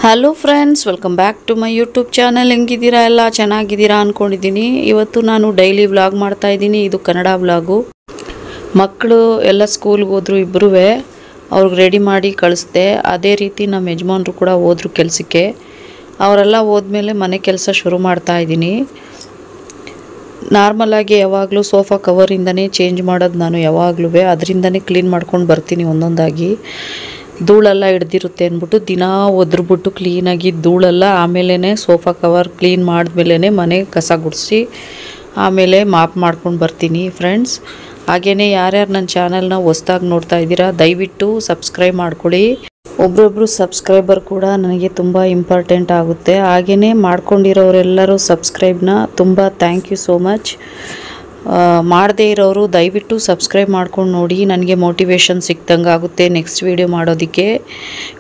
Hello friends, welcome back to my YouTube channel. ಹೆಂಗಿದ್ದೀರಾ? ಎಲ್ಲ ಚೆನ್ನಾಗಿದ್ದೀರಾ ಅಂದ್ಕೊಂಡಿದ್ದೀನಿ. ಇವತ್ತು ನಾನು ಡೈಲಿ ವ್ಲಾಗ್ ಮಾಡ್ತಾ ಇದ್ದೀನಿ. ಇದು ಕನ್ನಡ ವ್ಲಾಗು. ಮಕ್ಕಳು ಎಲ್ಲ ಸ್ಕೂಲ್ಗೆ ಹೋದ್ರು, ಇಬ್ಬರೂ ಅವ್ರಿಗೆ ರೆಡಿ ಮಾಡಿ ಕಳಿಸ್ದೆ. ಅದೇ ರೀತಿ ನಮ್ಮ ಯಜಮಾನ್ರು ಕೂಡ ಹೋದ್ರು ಕೆಲಸಕ್ಕೆ. ಅವರೆಲ್ಲ ಹೋದ್ಮೇಲೆ ಮನೆ ಕೆಲಸ ಶುರು ಮಾಡ್ತಾ ಇದ್ದೀನಿ. ನಾರ್ಮಲಾಗಿ ಯಾವಾಗಲೂ ಸೋಫಾ ಕವರಿಂದನೇ ಚೇಂಜ್ ಮಾಡೋದು ನಾನು ಯಾವಾಗಲೂ. ಅದರಿಂದನೇ ಕ್ಲೀನ್ ಮಾಡ್ಕೊಂಡು ಬರ್ತೀನಿ ಒಂದೊಂದಾಗಿ. ಧೂಳೆಲ್ಲ ಹಿಡ್ದಿರುತ್ತೆ ಅಂದ್ಬಿಟ್ಟು ದಿನ ಒದ್ರುಬಿಟ್ಟು ಕ್ಲೀನಾಗಿ ಧೂಳೆಲ್ಲ ಆಮೇಲೆ ಸೋಫಾ ಕವರ್ ಕ್ಲೀನ್ ಮಾಡಿದ್ಮೇಲೆ ಮನೆ ಕಸ ಗುಡಿಸಿ ಆಮೇಲೆ ಮಾಪ್ ಮಾಡ್ಕೊಂಡು ಬರ್ತೀನಿ ಫ್ರೆಂಡ್ಸ್. ಹಾಗೆಯೇ ಯಾರ್ಯಾರು ನನ್ನ ಚಾನಲ್ನ ಹೊಸ್ದಾಗಿ ನೋಡ್ತಾ ಇದ್ದೀರಾ ದಯವಿಟ್ಟು ಸಬ್ಸ್ಕ್ರೈಬ್ ಮಾಡ್ಕೊಳ್ಳಿ. ಒಬ್ರೊಬ್ರು ಸಬ್ಸ್ಕ್ರೈಬರ್ ಕೂಡ ನನಗೆ ತುಂಬ ಇಂಪಾರ್ಟೆಂಟ್ ಆಗುತ್ತೆ. ಹಾಗೆಯೇ ಮಾಡ್ಕೊಂಡಿರೋರೆಲ್ಲರೂ ಸಬ್ಸ್ಕ್ರೈಬ್ನ ತುಂಬ ಥ್ಯಾಂಕ್ ಯು ಸೋ ಮಚ್. ಮಾಡದೇ ಇರೋರು ದಯವಿಟ್ಟು ಸಬ್ಸ್ಕ್ರೈಬ್ ಮಾಡ್ಕೊಂಡು ನೋಡಿ, ನನಗೆ ಮೋಟಿವೇಶನ್ ಸಿಕ್ದಂಗೆ ಆಗುತ್ತೆ ನೆಕ್ಸ್ಟ್ ವೀಡಿಯೋ ಮಾಡೋದಕ್ಕೆ.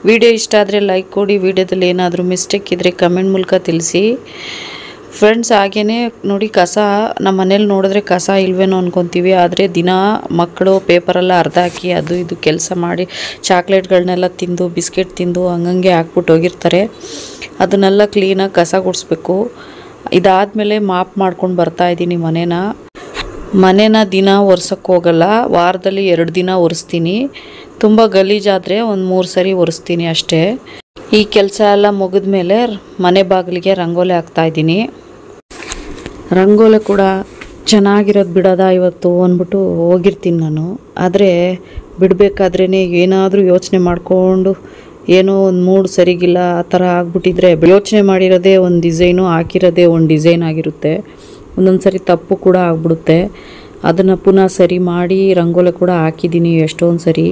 ವಿಡಿಯೋ ಇಷ್ಟ ಆದರೆ ಲೈಕ್ ಕೊಡಿ. ವಿಡಿಯೋದಲ್ಲಿ ಏನಾದರೂ ಮಿಸ್ಟೇಕ್ ಇದ್ದರೆ ಕಮೆಂಟ್ ಮೂಲಕ ತಿಳಿಸಿ ಫ್ರೆಂಡ್ಸ್. ಹಾಗೆಯೇ ನೋಡಿ, ಕಸ ನಮ್ಮ ಮನೇಲಿ ನೋಡಿದ್ರೆ ಕಸ ಇಲ್ವೇನೋ ಅಂದ್ಕೊತೀವಿ. ಆದರೆ ದಿನ ಮಕ್ಕಳು ಪೇಪರೆಲ್ಲ ಅರ್ಧ ಹಾಕಿ ಅದು ಇದು ಕೆಲಸ ಮಾಡಿ ಚಾಕ್ಲೇಟ್ಗಳನ್ನೆಲ್ಲ ತಿಂದು ಬಿಸ್ಕೆಟ್ ತಿಂದು ಹಂಗಂಗೆ ಹಾಕ್ಬಿಟ್ಟು ಹೋಗಿರ್ತಾರೆ. ಅದನ್ನೆಲ್ಲ ಕ್ಲೀನಾಗಿ ಕಸ ಗುಡಿಸ್ಬೇಕು. ಇದಾದಮೇಲೆ ಮಾಪ್ ಮಾಡ್ಕೊಂಡು ಬರ್ತಾಯಿದ್ದೀನಿ ಮನೇನ ದಿನ ಒರೆಸೋಕ್ಕೆ ಹೋಗಲ್ಲ. ವಾರದಲ್ಲಿ 2 ದಿನ ಒರೆಸ್ತೀನಿ. ತುಂಬ ಗಲೀಜಾದರೆ ಒಂದು 3 ಸರಿ ಒರೆಸ್ತೀನಿ ಅಷ್ಟೇ. ಈ ಕೆಲಸ ಎಲ್ಲ ಮುಗಿದ್ಮೇಲೆ ಮನೆ ಬಾಗಿಲಿಗೆ ರಂಗೋಲಿ ಹಾಕ್ತಾಯಿದ್ದೀನಿ. ರಂಗೋಲಿ ಕೂಡ ಚೆನ್ನಾಗಿರೋದು ಬಿಡೋದ ಇವತ್ತು ಅಂದ್ಬಿಟ್ಟು ಹೋಗಿರ್ತೀನಿ ನಾನು. ಆದರೆ ಬಿಡಬೇಕಾದ್ರೇ ಏನಾದರೂ ಯೋಚನೆ ಮಾಡಿಕೊಂಡು ಏನೋ ಒಂದು ಮೂಡ್ ಸರಿಗಿಲ್ಲ ಆ ಥರ ಆಗ್ಬಿಟ್ಟಿದ್ರೆ ಯೋಚನೆ ಮಾಡಿರೋದೇ ಒಂದು ಡಿಸೈನು, ಹಾಕಿರೋದೇ ಒಂದು ಡಿಸೈನ್ ಆಗಿರುತ್ತೆ. ಒಂದೊಂದು ಸರಿ ತಪ್ಪು ಕೂಡ ಆಗ್ಬಿಡುತ್ತೆ. ಅದನ್ನು ಪುನಃ ಸರಿ ಮಾಡಿ ರಂಗೋಲಿ ಕೂಡ ಹಾಕಿದ್ದೀನಿ ಎಷ್ಟೊಂದು ಸರಿ.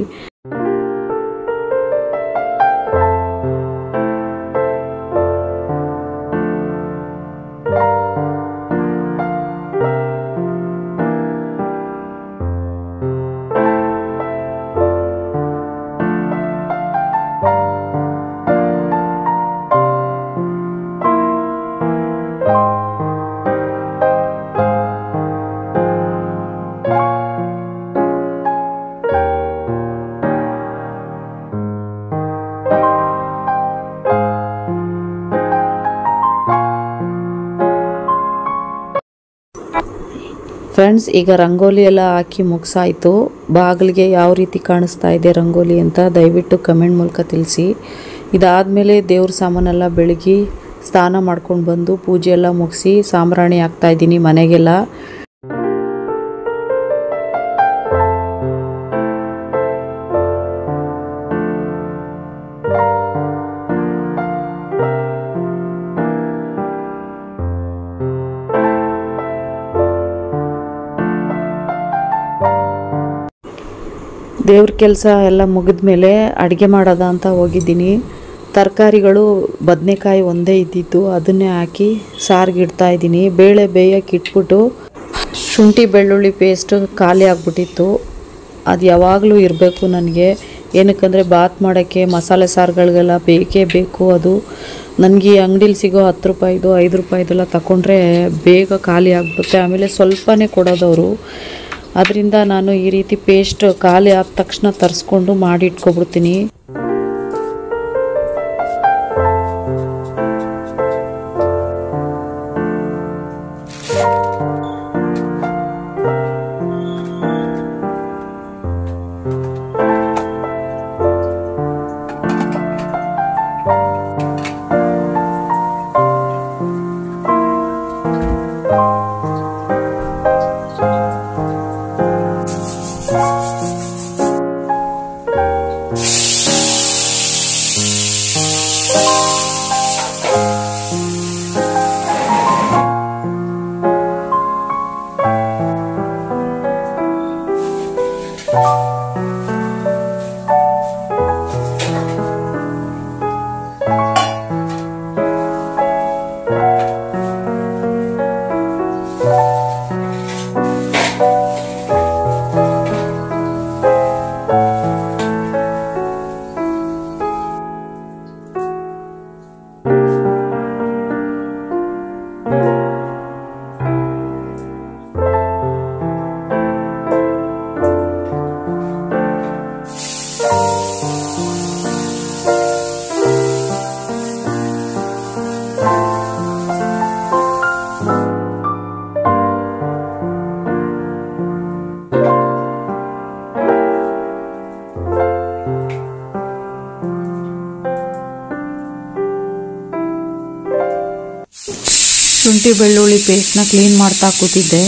ಫ್ರೆಂಡ್ಸ್, ಈಗ ರಂಗೋಲಿ ಎಲ್ಲ ಹಾಕಿ ಮುಗಿಸಾಯಿತು. ಬಾಗಿಲಿಗೆ ಯಾವ ರೀತಿ ಕಾಣಿಸ್ತಾ ಇದೆ ರಂಗೋಲಿ ಅಂತ ದಯವಿಟ್ಟು ಕಮೆಂಟ್ ಮೂಲಕ ತಿಳಿಸಿ. ಇದಾದಮೇಲೆ ದೇವ್ರ ಸಾಮಾನೆಲ್ಲ ಬೆಳಗಿ ಸ್ನಾನ ಮಾಡ್ಕೊಂಡು ಬಂದು ಪೂಜೆ ಎಲ್ಲ ಮುಗಿಸಿ ಸಾಂಬ್ರಾಣಿ ಹಾಕ್ತಾಯಿದ್ದೀನಿ ಮನೆಗೆಲ್ಲ. ದೇವ್ರ ಕೆಲಸ ಎಲ್ಲ ಮುಗಿದ್ಮೇಲೆ ಅಡುಗೆ ಮಾಡೋದ ಅಂತ ಹೋಗಿದ್ದೀನಿ. ತರಕಾರಿಗಳು ಬದನೆಕಾಯಿ ಒಂದೇ ಇದ್ದಿದ್ದು, ಅದನ್ನೇ ಹಾಕಿ ಸಾರಿಗೆ ಇಡ್ತಾಯಿದ್ದೀನಿ. ಬೇಳೆ ಬೇಯಕ್ಕೆ ಇಟ್ಬಿಟ್ಟು ಶುಂಠಿ ಬೆಳ್ಳುಳ್ಳಿ ಪೇಸ್ಟು ಖಾಲಿ ಆಗಿಬಿಟ್ಟಿತ್ತು. ಅದು ಯಾವಾಗಲೂ ಇರಬೇಕು ನನಗೆ. ಏನಕ್ಕಂದರೆ ಬಾತ್ ಮಾಡೋಕ್ಕೆ ಮಸಾಲೆ ಸಾರುಗಳಿಗೆಲ್ಲ ಬೇಕೇ ಬೇಕು. ಅದು ನನಗೆ ಅಂಗಡೀಲಿ ಸಿಗೋ 10 ರೂಪಾಯಿದು 5 ರೂಪಾಯಿದೆಲ್ಲ ತಗೊಂಡ್ರೆ ಬೇಗ ಖಾಲಿ ಆಗಿಬಿಡುತ್ತೆ. ಆಮೇಲೆ ಸ್ವಲ್ಪನೇ ಕೊಡೋದವರು. ಅದರಿಂದ ನಾನು ಈ ರೀತಿ ಪೇಸ್ಟ್ ಖಾಲಿ ಆದ ತಕ್ಷಣ ತರಿಸ್ಕೊಂಡು ಮಾಡಿ ಇಟ್ಕೊಬಿಡ್ತೀನಿ. ಶುಂಠಿ ಬೆಳ್ಳುಳ್ಳಿ ಪೇಸ್ಟ್ನ ಕ್ಲೀನ್ ಮಾಡ್ತಾ ಕೂತಿದ್ದೆ.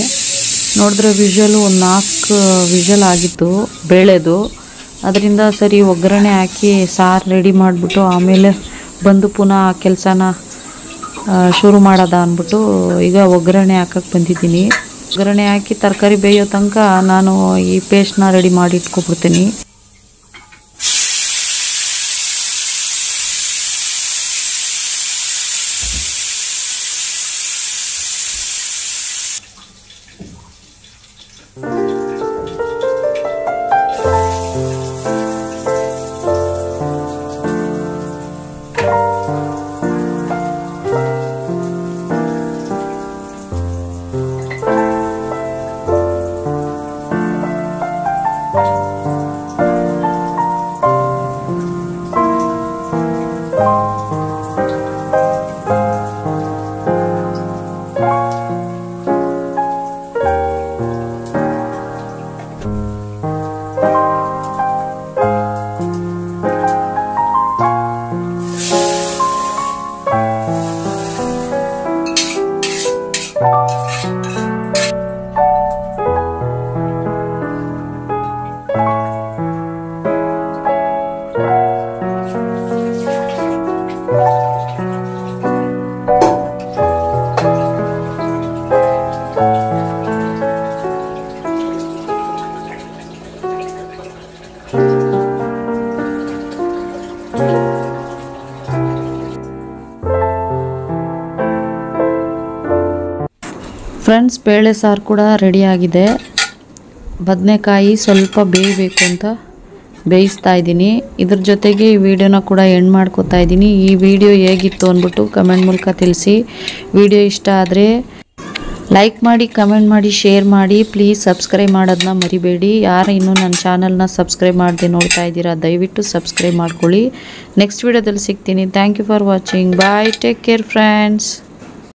ನೋಡಿದ್ರೆ ವಿಷಲು ಒಂದು 4 ವಿಷಲ್ ಆಗಿತ್ತು ಬೇಳೆದು. ಅದರಿಂದ ಸರಿ ಒಗ್ಗರಣೆ ಹಾಕಿ ಸಾರು ರೆಡಿ ಮಾಡಿಬಿಟ್ಟು ಆಮೇಲೆ ಬಂದು ಪುನಃ ಕೆಲಸನ ಶುರು ಮಾಡೋದ ಅಂದ್ಬಿಟ್ಟು ಈಗ ಒಗ್ಗರಣೆ ಹಾಕಕ್ಕೆ ಬಂದಿದ್ದೀನಿ. ಒಗ್ಗರಣೆ ಹಾಕಿ ತರಕಾರಿ ಬೇಯೋ ತನಕ ನಾನು ಈ ಪೇಸ್ಟ್ನ ರೆಡಿ ಮಾಡಿ ಇಟ್ಕೊಬಿಡ್ತೀನಿ. ಫ್ರೆಂಡ್ಸ್, ಬೇಳೆ ಸಾರು ಕೂಡ ರೆಡಿಯಾಗಿದೆ. ಬದನೆಕಾಯಿ ಸ್ವಲ್ಪ ಬೇಯಬೇಕು ಅಂತ ಬೇಯಿಸ್ತಾ ಇದ್ದೀನಿ. ಇದ್ರ ಜೊತೆಗೆ ಈ ವಿಡಿಯೋನ ಕೂಡ ಎಂಡ್ ಮಾಡ್ಕೋತಾ ಇದ್ದೀನಿ. ಈ ವಿಡಿಯೋ ಹೇಗಿತ್ತು ಅಂದ್ಬಿಟ್ಟು ಕಮೆಂಟ್ ಮೂಲಕ ತಿಳಿಸಿ. ವಿಡಿಯೋ ಇಷ್ಟ ಆದರೆ ಲೈಕ್ ಮಾಡಿ, ಕಮೆಂಟ್ ಮಾಡಿ, ಶೇರ್ ಮಾಡಿ. ಪ್ಲೀಸ್ ಸಬ್ಸ್ಕ್ರೈಬ್ ಮಾಡೋದನ್ನ ಮರಿಬೇಡಿ. ಯಾರು ಇನ್ನೂ ನನ್ನ ಚಾನಲ್ನ ಸಬ್ಸ್ಕ್ರೈಬ್ ಮಾಡದೆ ನೋಡ್ತಾ ಇದ್ದೀರಾ ದಯವಿಟ್ಟು ಸಬ್ಸ್ಕ್ರೈಬ್ ಮಾಡ್ಕೊಳ್ಳಿ. ನೆಕ್ಸ್ಟ್ ವಿಡಿಯೋದಲ್ಲಿ ಸಿಗ್ತೀನಿ. Thank you for watching. Bye, take care friends.